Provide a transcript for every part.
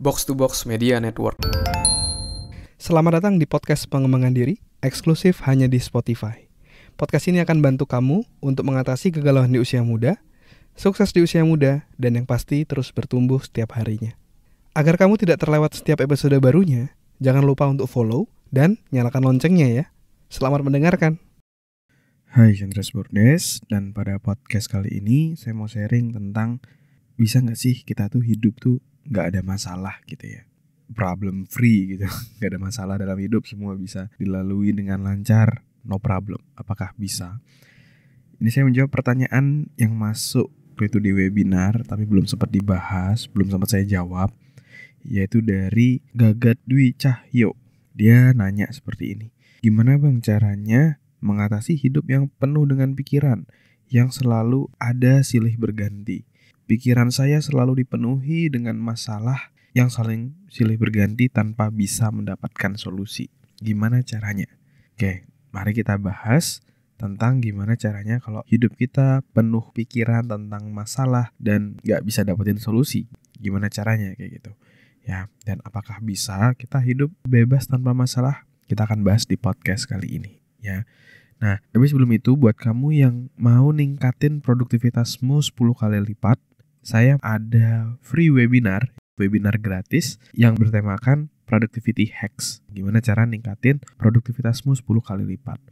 Box to Box Media Network. Selamat datang di podcast pengembangan diri, eksklusif hanya di Spotify. Podcast ini akan bantu kamu untuk mengatasi kegalauan di usia muda, sukses di usia muda, dan yang pasti terus bertumbuh setiap harinya. Agar kamu tidak terlewat setiap episode barunya, jangan lupa untuk follow dan nyalakan loncengnya ya. Selamat mendengarkan. Hai, Chandra Bordes, dan pada podcast kali ini saya mau sharing tentang bisa nggak sih kita tuh hidup tuh nggak ada masalah gitu ya, problem free gitu. Nggak ada masalah dalam hidup, semua bisa dilalui dengan lancar, no problem. Apakah bisa? Ini saya menjawab pertanyaan yang masuk itu di webinar tapi belum sempat dibahas, belum sempat saya jawab, yaitu dari Gagat Dwi Cahyo. Dia nanya seperti ini, gimana bang caranya mengatasi hidup yang penuh dengan pikiran yang selalu ada silih berganti? Pikiran saya selalu dipenuhi dengan masalah yang saling silih berganti tanpa bisa mendapatkan solusi. Gimana caranya? Oke, mari kita bahas tentang gimana caranya kalau hidup kita penuh pikiran tentang masalah dan gak bisa dapetin solusi. Gimana caranya kayak gitu ya, dan apakah bisa kita hidup bebas tanpa masalah? Kita akan bahas di podcast kali ini ya. Nah, tapi sebelum itu, buat kamu yang mau ningkatin produktivitasmu 10 kali lipat, saya ada free webinar gratis yang bertemakan Productivity Hacks. Gimana cara ningkatin produktivitasmu 10 kali lipat.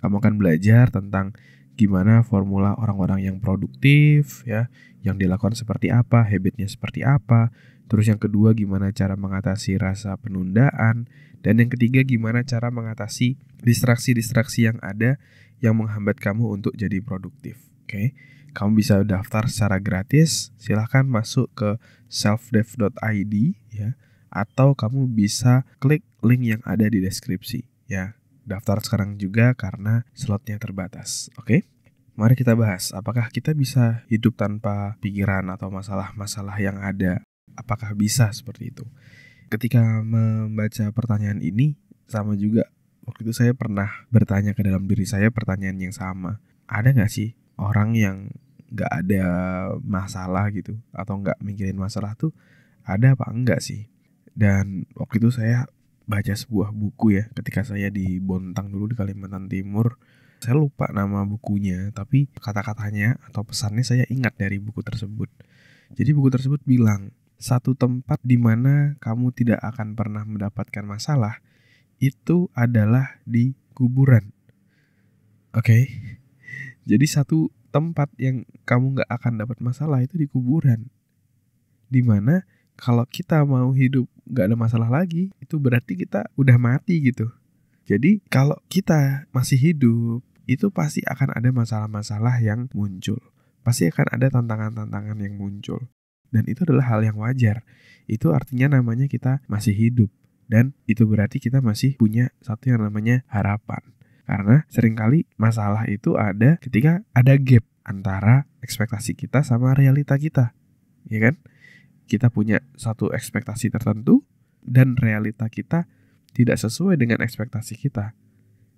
Kamu akan belajar tentang gimana formula orang-orang yang produktif ya, yang dilakukan seperti apa, habitnya seperti apa. Terus yang kedua, gimana cara mengatasi rasa penundaan. Dan yang ketiga, gimana cara mengatasi distraksi-distraksi yang ada yang menghambat kamu untuk jadi produktif. Oke, kamu bisa daftar secara gratis. Silahkan masuk ke selfdev.id ya, atau kamu bisa klik link yang ada di deskripsi ya. Daftar sekarang juga karena slotnya terbatas. Oke, mari kita bahas apakah kita bisa hidup tanpa pikiran atau masalah-masalah yang ada. Apakah bisa seperti itu? Ketika membaca pertanyaan ini, sama juga waktu itu saya pernah bertanya ke dalam diri saya pertanyaan yang sama. Ada gak sih orang yang gak ada masalah gitu, atau gak mikirin masalah tuh ada apa enggak sih? Dan waktu itu saya baca sebuah buku ya, ketika saya di Bontang dulu di Kalimantan Timur. Saya lupa nama bukunya, tapi kata-katanya atau pesannya saya ingat dari buku tersebut. Jadi buku tersebut bilang, satu tempat di mana kamu tidak akan pernah mendapatkan masalah itu adalah di kuburan. Oke. Jadi satu tempat yang kamu gak akan dapat masalah itu di kuburan. Dimana kalau kita mau hidup gak ada masalah lagi, itu berarti kita udah mati gitu. Jadi kalau kita masih hidup, itu pasti akan ada masalah-masalah yang muncul. Pasti akan ada tantangan-tantangan yang muncul. Dan itu adalah hal yang wajar. Itu artinya namanya kita masih hidup. Dan itu berarti kita masih punya satu yang namanya harapan. Karena seringkali masalah itu ada ketika ada gap antara ekspektasi kita sama realita kita, ya kan? Kita punya satu ekspektasi tertentu dan realita kita tidak sesuai dengan ekspektasi kita,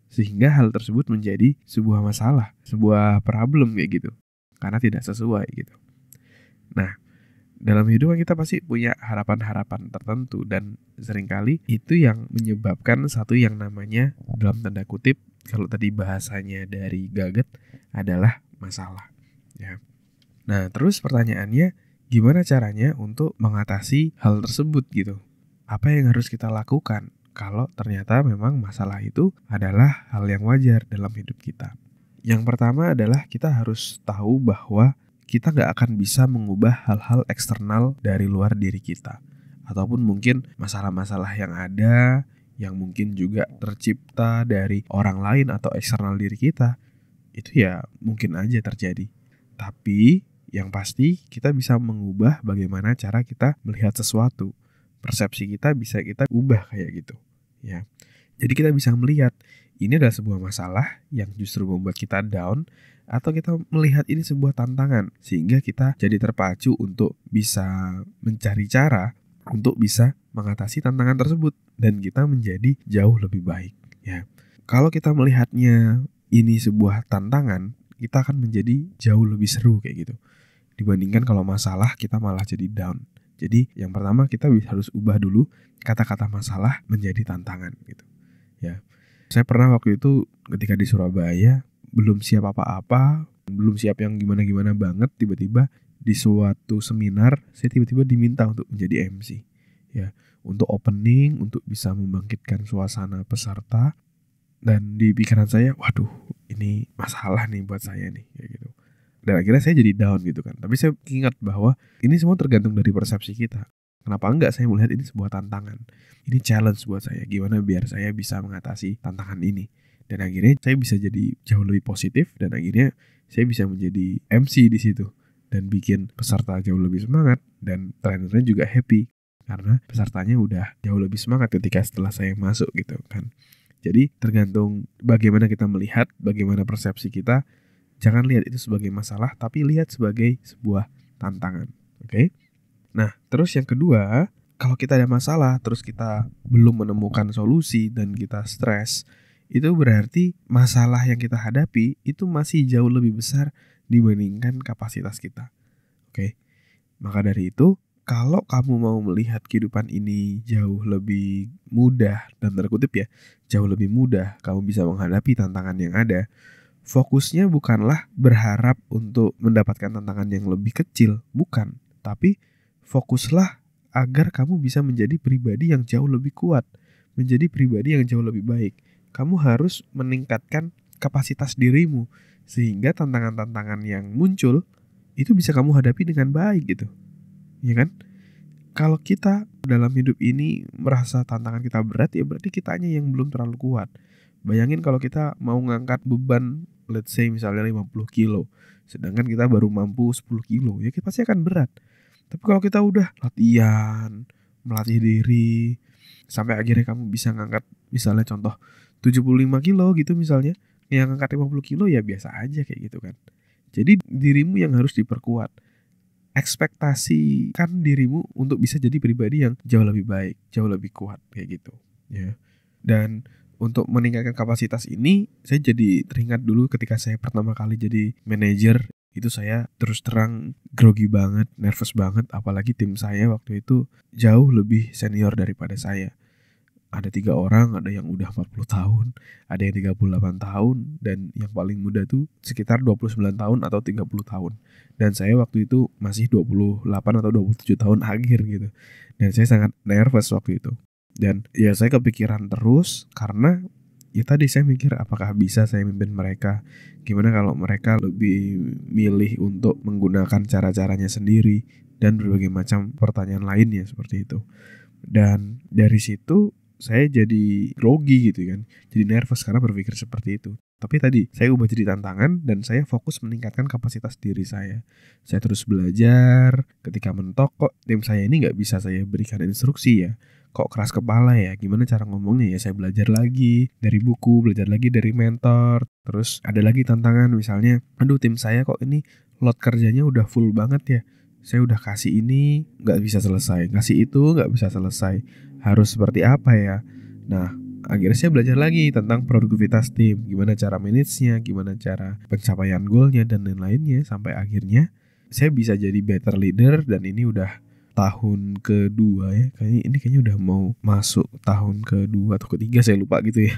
sehingga hal tersebut menjadi sebuah masalah, sebuah problem kayak gitu, karena tidak sesuai gitu. Nah, dalam hidup kita pasti punya harapan-harapan tertentu, dan seringkali itu yang menyebabkan satu yang namanya, dalam tanda kutip, kalau tadi bahasanya dari Gagat, adalah masalah ya. Nah, terus pertanyaannya, gimana caranya untuk mengatasi hal tersebut gitu? Apa yang harus kita lakukan kalau ternyata memang masalah itu adalah hal yang wajar dalam hidup kita? Yang pertama adalah kita harus tahu bahwa kita gak akan bisa mengubah hal-hal eksternal dari luar diri kita. Ataupun mungkin masalah-masalah yang ada, yang mungkin juga tercipta dari orang lain atau eksternal diri kita, itu ya mungkin aja terjadi. Tapi yang pasti kita bisa mengubah bagaimana cara kita melihat sesuatu. Persepsi kita bisa kita ubah kayak gitu ya. Jadi kita bisa melihat ini adalah sebuah masalah yang justru membuat kita down, atau kita melihat ini sebuah tantangan sehingga kita jadi terpacu untuk bisa mencari cara untuk bisa mengatasi tantangan tersebut dan kita menjadi jauh lebih baik ya. Kalau kita melihatnya ini sebuah tantangan, kita akan menjadi jauh lebih seru kayak gitu, dibandingkan kalau masalah kita malah jadi down. Jadi yang pertama kita harus ubah dulu kata-kata masalah menjadi tantangan gitu. Ya. Saya pernah waktu itu ketika di Surabaya belum siap apa-apa, belum siap yang gimana-gimana banget, tiba-tiba di suatu seminar saya tiba-tiba diminta untuk menjadi MC. Ya, untuk opening, untuk bisa membangkitkan suasana peserta. Dan di pikiran saya, waduh, ini masalah nih buat saya nih, kayak gitu. Dan akhirnya saya jadi down gitu kan. Tapi saya ingat bahwa ini semua tergantung dari persepsi kita. Kenapa enggak saya melihat ini sebuah tantangan. Ini challenge buat saya. Gimana biar saya bisa mengatasi tantangan ini. Dan akhirnya saya bisa jadi jauh lebih positif. Dan akhirnya saya bisa menjadi MC di situ. Dan bikin peserta jauh lebih semangat. Dan trainernya juga happy. Karena pesertanya udah jauh lebih semangat ketika setelah saya masuk gitu kan. Jadi tergantung bagaimana kita melihat, bagaimana persepsi kita. Jangan lihat itu sebagai masalah, tapi lihat sebagai sebuah tantangan. Oke? Nah, terus yang kedua, kalau kita ada masalah, terus kita belum menemukan solusi dan kita stres, itu berarti masalah yang kita hadapi itu masih jauh lebih besar dibandingkan kapasitas kita. Oke? Maka dari itu, kalau kamu mau melihat kehidupan ini jauh lebih mudah, dan terkutip ya, jauh lebih mudah, kamu bisa menghadapi tantangan yang ada, fokusnya bukanlah berharap untuk mendapatkan tantangan yang lebih kecil, bukan. Tapi fokuslah agar kamu bisa menjadi pribadi yang jauh lebih kuat, menjadi pribadi yang jauh lebih baik. Kamu harus meningkatkan kapasitas dirimu, sehingga tantangan-tantangan yang muncul, itu bisa kamu hadapi dengan baik gitu. Ya kan? Kalau kita dalam hidup ini merasa tantangan kita berat, ya berarti kitanya yang belum terlalu kuat. Bayangin kalau kita mau ngangkat beban, let's say misalnya 50 kilo, sedangkan kita baru mampu 10 kilo, ya kita pasti akan berat. Tapi kalau kita udah latihan, melatih diri, sampai akhirnya kamu bisa ngangkat misalnya contoh 75 kilo gitu misalnya, yang ngangkat 50 kilo ya biasa aja kayak gitu kan. Jadi dirimu yang harus diperkuat. Ekspektasikan dirimu untuk bisa jadi pribadi yang jauh lebih baik, jauh lebih kuat kayak gitu ya. Dan untuk meningkatkan kapasitas ini, saya jadi teringat dulu ketika saya pertama kali jadi manajer, itu saya terus terang grogi banget, nervous banget, apalagi tim saya waktu itu jauh lebih senior daripada saya. Ada 3 orang, ada yang udah 40 tahun, ada yang 38 tahun, dan yang paling muda tuh sekitar 29 tahun atau 30 tahun. Dan saya waktu itu masih 28 atau 27 tahun akhir gitu. Dan saya sangat nervous waktu itu. Dan ya saya kepikiran terus karena ya tadi saya mikir apakah bisa saya mimpin mereka. Gimana kalau mereka lebih milih untuk menggunakan cara-caranya sendiri dan berbagai macam pertanyaan lainnya seperti itu. Dan dari situ saya jadi grogi gitu kan, jadi nervous karena berpikir seperti itu. Tapi tadi saya ubah jadi tantangan dan saya fokus meningkatkan kapasitas diri saya. Saya terus belajar. Ketika mentok kok tim saya ini nggak bisa saya berikan instruksi ya, kok keras kepala ya, gimana cara ngomongnya ya, saya belajar lagi dari buku, belajar lagi dari mentor. Terus ada lagi tantangan misalnya, aduh tim saya kok ini load kerjanya udah full banget ya, saya udah kasih ini nggak bisa selesai, kasih itu nggak bisa selesai, harus seperti apa ya. Nah akhirnya saya belajar lagi tentang produktivitas tim, gimana cara manage-nya, gimana cara pencapaian goalnya dan lain-lainnya. Sampai akhirnya saya bisa jadi better leader. Dan ini udah tahun kedua ya, kayaknya udah mau masuk tahun kedua atau ketiga, saya lupa gitu ya,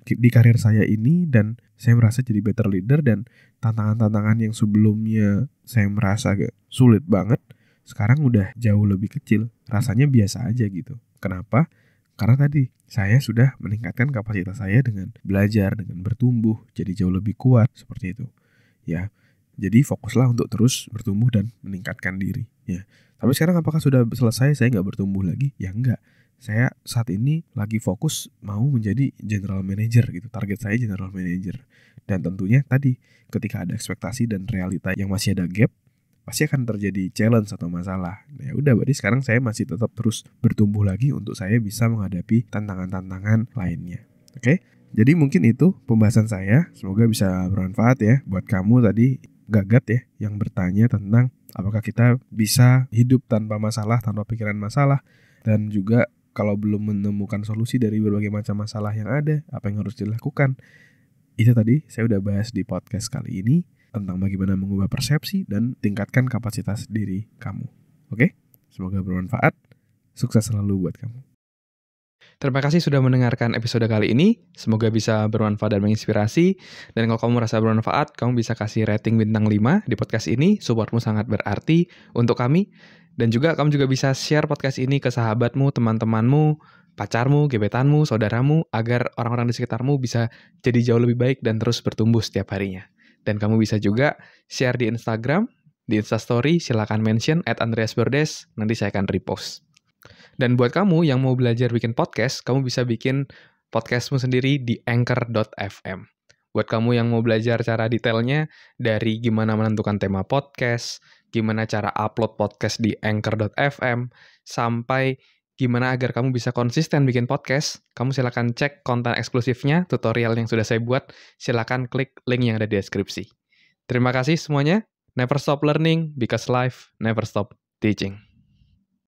di karir saya ini. Dan saya merasa jadi better leader, dan tantangan-tantangan yang sebelumnya saya merasa sulit banget, sekarang udah jauh lebih kecil, rasanya biasa aja gitu. Kenapa? Karena tadi saya sudah meningkatkan kapasitas saya dengan belajar, dengan bertumbuh, jadi jauh lebih kuat seperti itu. Ya, jadi fokuslah untuk terus bertumbuh dan meningkatkan diri. Ya, tapi sekarang apakah sudah selesai? Saya nggak bertumbuh lagi? Ya enggak. Saya saat ini lagi fokus mau menjadi general manager gitu. Target saya general manager. Dan tentunya tadi ketika ada ekspektasi dan realita yang masih ada gap, pasti akan terjadi challenge atau masalah. Ya udah, berarti sekarang saya masih tetap terus bertumbuh lagi untuk saya bisa menghadapi tantangan-tantangan lainnya. Oke? Jadi mungkin itu pembahasan saya. Semoga bisa bermanfaat ya buat kamu tadi gagat ya yang bertanya tentang apakah kita bisa hidup tanpa masalah, tanpa pikiran masalah, dan juga kalau belum menemukan solusi dari berbagai macam masalah yang ada, apa yang harus dilakukan. Itu tadi saya udah bahas di podcast kali ini tentang bagaimana mengubah persepsi dan tingkatkan kapasitas diri kamu. Oke? Semoga bermanfaat. Sukses selalu buat kamu. Terima kasih sudah mendengarkan episode kali ini. Semoga bisa bermanfaat dan menginspirasi. Dan kalau kamu merasa bermanfaat, kamu bisa kasih rating bintang 5 di podcast ini. Supportmu sangat berarti untuk kami. Dan juga kamu juga bisa share podcast ini ke sahabatmu, teman-temanmu, pacarmu, gebetanmu, saudaramu, agar orang-orang di sekitarmu bisa jadi jauh lebih baik dan terus bertumbuh setiap harinya. Dan kamu bisa juga share di Instagram, di Instastory, silakan mention @andreasbordes, nanti saya akan repost. Dan buat kamu yang mau belajar bikin podcast, kamu bisa bikin podcastmu sendiri di anchor.fm. Buat kamu yang mau belajar cara detailnya, dari gimana menentukan tema podcast, gimana cara upload podcast di anchor.fm, sampai gimana agar kamu bisa konsisten bikin podcast, kamu silakan cek konten eksklusifnya, tutorial yang sudah saya buat, silakan klik link yang ada di deskripsi. Terima kasih semuanya. Never stop learning, because life never stop teaching.